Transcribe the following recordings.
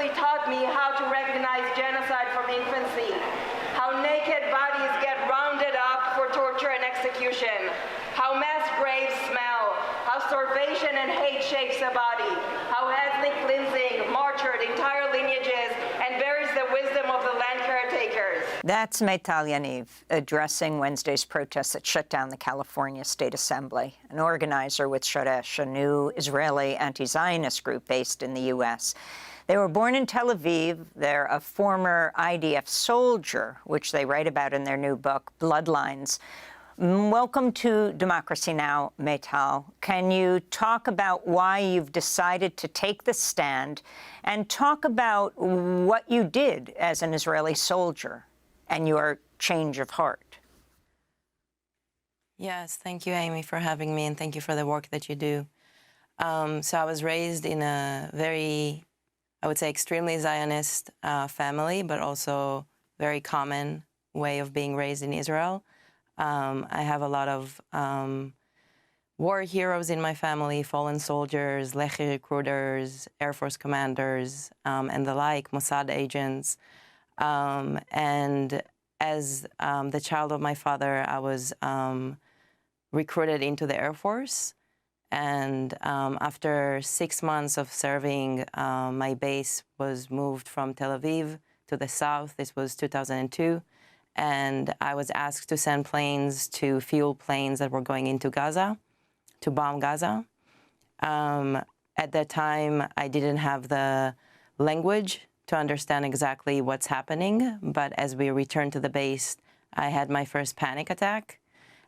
actually taught me how to recognize genocide from infancy, how naked bodies get rounded up for torture and execution, how mass graves smell, how starvation and hate shapes a body, how ethnic cleansing martyred entire lineages and buries the wisdom of the land caretakers. That's Meital Yaniv addressing Wednesday's protests that shut down the California State Assembly, an organizer with Shoresh, a new Israeli anti-Zionist group based in the U.S. They were born in Tel Aviv. They're a former IDF soldier, which they write about in their new book, Bloodlines. Welcome to Democracy Now!, Meital. Can you talk about why you've decided to take the stand and talk about what you did as an Israeli soldier and your change of heart? Yes, thank you, Amy, for having me, and thank you for the work that you do. So I was raised in a very, I would say, extremely Zionist family, but also very common way of being raised in Israel. I have a lot of war heroes in my family, fallen soldiers, Lechi recruiters, Air Force commanders, and the like, Mossad agents. And as the child of my father, I was recruited into the Air Force. And after 6 months of serving, my base was moved from Tel Aviv to the south. This was 2002. And I was asked to send planes to fuel planes that were going into Gaza, to bomb Gaza. At that time, I didn't have the language to understand exactly what's happening, but as we returned to the base, I had my first panic attack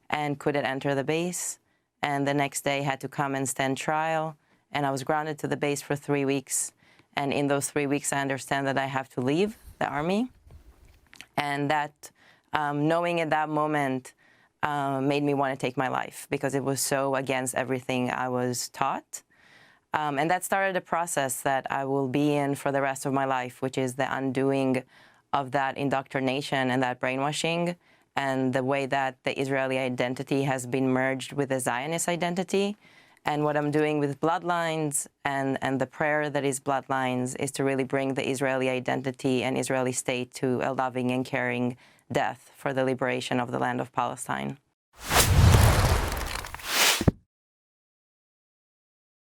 and couldn't enter the base. And the next day, had to come and stand trial, and I was grounded to the base for 3 weeks. And in those 3 weeks, I understand that I have to leave the army. And that, knowing at that moment, made me want to take my life because it was so against everything I was taught. And that started a process that I will be in for the rest of my life, which is the undoing of that indoctrination and that brainwashing and the way that the Israeli identity has been merged with the Zionist identity. And what I'm doing with Bloodlines and the prayer that is Bloodlines is to really bring the Israeli identity and Israeli state to a loving and caring death for the liberation of the land of Palestine.